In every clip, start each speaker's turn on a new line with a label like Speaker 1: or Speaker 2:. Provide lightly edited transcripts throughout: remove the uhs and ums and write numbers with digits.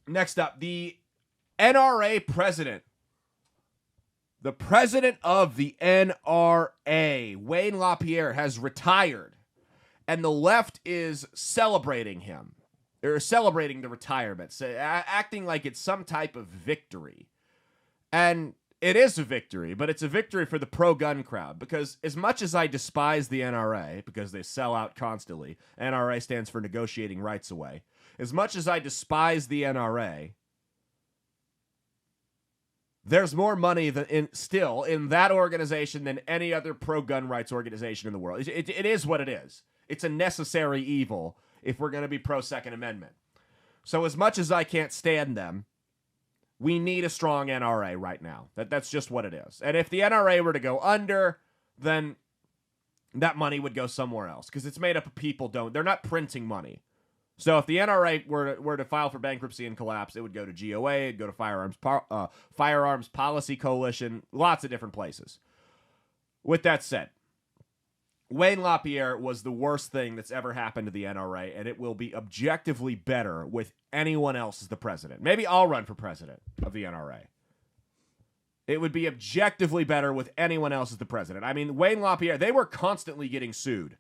Speaker 1: Next up, the NRA president. The president of the NRA, Wayne LaPierre, has retired, and the left is celebrating him. They're celebrating the retirement, acting like it's some type of victory. And it is a victory, but it's a victory for the pro-gun crowd, because as much as I despise the NRA, because they sell out constantly, NRA stands for Negotiating Rights Away, as much as I despise the NRA, there's more money still in that organization than any other pro-gun rights organization in the world. It is what it is. It's a necessary evil if we're going to be pro-Second Amendment. So as much as I can't stand them, we need a strong NRA right now. That's just what it is. And if the NRA were to go under, then that money would go somewhere else, because it's made up of people. They're not printing money. So if the NRA were to file for bankruptcy and collapse, it would go to GOA, it'd go to Firearms Policy Coalition, lots of different places. With that said, Wayne LaPierre was the worst thing that's ever happened to the NRA, and it will be objectively better with anyone else as the president. Maybe I'll run for president of the NRA. It would be objectively better with anyone else as the president. I mean, Wayne LaPierre, they were constantly getting sued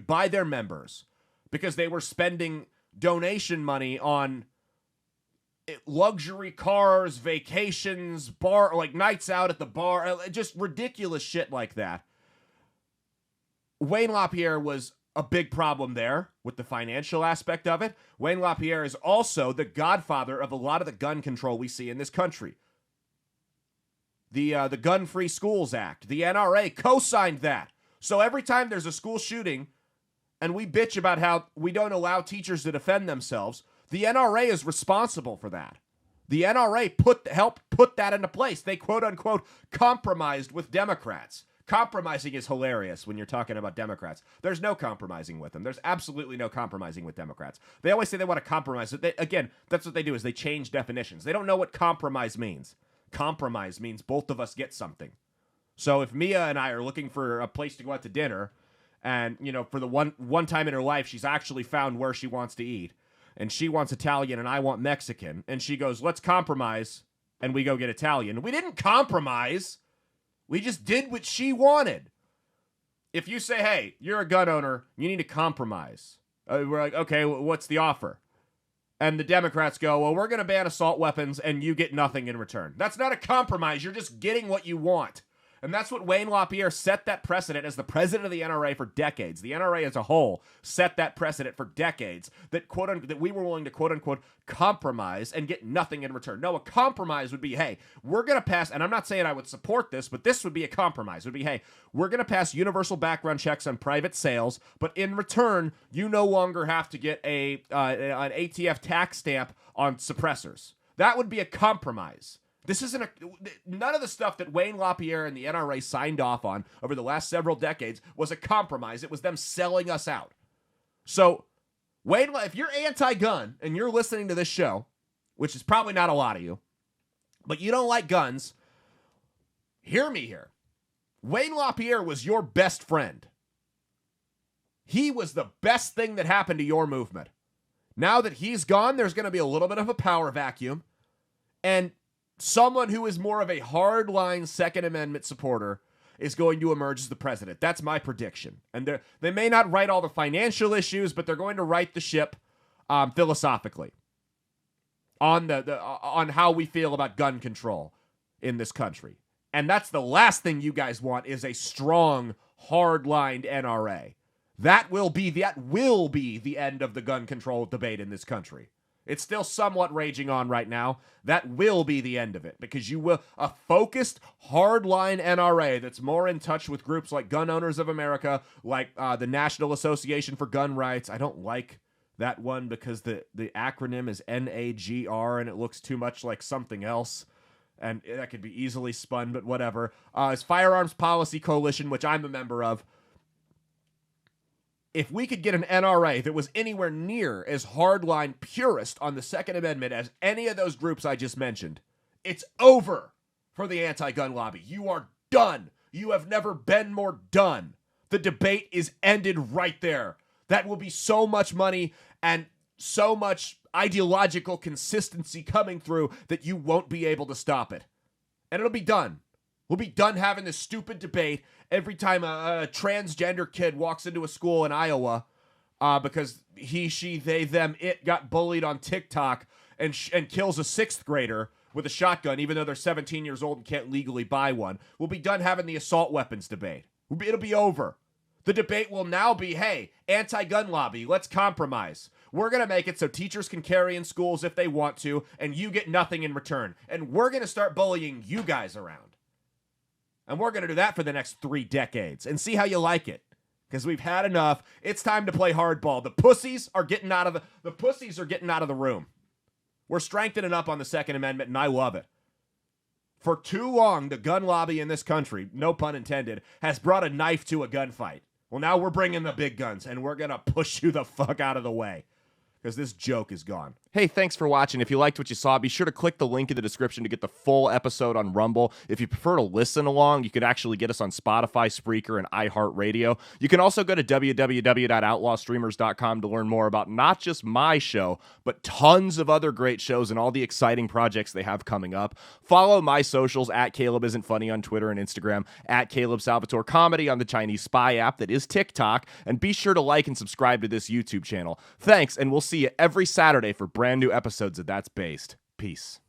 Speaker 1: by their members because they were spending donation money on luxury cars, vacations, nights out at the bar, just ridiculous shit like that. Wayne LaPierre was a big problem there with the financial aspect of it. Wayne LaPierre is also the godfather of a lot of the gun control we see in this country. The Gun-Free Schools Act, the NRA co-signed that. So every time there's a school shooting and we bitch about how we don't allow teachers to defend themselves, the NRA is responsible for that. The NRA helped put that into place. They quote-unquote compromised with Democrats. Compromising is hilarious when you're talking about Democrats. There's no compromising with them. There's absolutely no compromising with Democrats. They always say they want to compromise. Again, that's what they do, is they change definitions. They don't know what compromise means. Compromise means both of us get something. So if Mia and I are looking for a place to go out to dinner, and, for the one time in her life, she's actually found where she wants to eat, and she wants Italian and I want Mexican, and she goes, let's compromise, and we go get Italian. We didn't compromise. We just did what she wanted. If you say, hey, you're a gun owner, you need to compromise. We're like, okay, what's the offer? And the Democrats go, well, we're going to ban assault weapons and you get nothing in return. That's not a compromise. You're just getting what you want. And that's what Wayne LaPierre set that precedent as the president of the NRA for decades. The NRA as a whole set that precedent for decades that that we were willing to quote unquote compromise and get nothing in return. No, a compromise would be, hey, we're going to pass, and I'm not saying I would support this, but this would be a compromise. It would be, hey, we're going to pass universal background checks on private sales, but in return, you no longer have to get an ATF tax stamp on suppressors. That would be a compromise. This isn't none of the stuff that Wayne LaPierre and the NRA signed off on over the last several decades was a compromise. It was them selling us out. So, Wayne, if you're anti-gun and you're listening to this show, which is probably not a lot of you, but you don't like guns, hear me here. Wayne LaPierre was your best friend. He was the best thing that happened to your movement. Now that he's gone, there's going to be a little bit of a power vacuum, and someone who is more of a hardline Second Amendment supporter is going to emerge as the president. That's my prediction. And they may not write all the financial issues, but they're going to right the ship philosophically on on how we feel about gun control in this country. And that's the last thing you guys want, is a strong, hard-lined NRA. That will be the end of the gun control debate in this country. It's still somewhat raging on right now. That will be the end of it, because a focused, hardline NRA that's more in touch with groups like Gun Owners of America, like the National Association for Gun Rights. I don't like that one because the acronym is NAGR and it looks too much like something else. And that could be easily spun, but whatever. It's Firearms Policy Coalition, which I'm a member of. If we could get an NRA that was anywhere near as hardline purist on the Second Amendment as any of those groups I just mentioned, it's over for the anti-gun lobby. You are done. You have never been more done. The debate is ended right there. That will be so much money and so much ideological consistency coming through that you won't be able to stop it. And it'll be done. We'll be done having this stupid debate every time a transgender kid walks into a school in Iowa because he, she, they, them, it got bullied on TikTok and kills a 6th grader with a shotgun, even though they're 17 years old and can't legally buy one. We'll be done having the assault weapons debate. It'll be over. The debate will now be, hey, anti-gun lobby, let's compromise. We're going to make it so teachers can carry in schools if they want to, and you get nothing in return. And we're going to start bullying you guys around. And we're going to do that for the next 3 decades and see how you like it. Because we've had enough. It's time to play hardball. The pussies are getting out of the room. We're strengthening up on the Second Amendment, and I love it. For too long, the gun lobby in this country, no pun intended, has brought a knife to a gunfight. Well, now we're bringing the big guns, and we're going to push you the fuck out of the way. Because this joke is gone. Hey, thanks for watching. If you liked what you saw, be sure to click the link in the description to get the full episode on Rumble. If you prefer to listen along, you could actually get us on Spotify, Spreaker, and iHeartRadio. You can also go to www.outlawstreamers.com to learn more about not just my show, but tons of other great shows and all the exciting projects they have coming up. Follow my socials at Caleb Isn't Funny on Twitter and Instagram, at Caleb Salvatore Comedy on the Chinese Spy app that is TikTok, and be sure to like and subscribe to this YouTube channel. Thanks, and we'll see you every Saturday for brand new episodes of That's Based. Peace.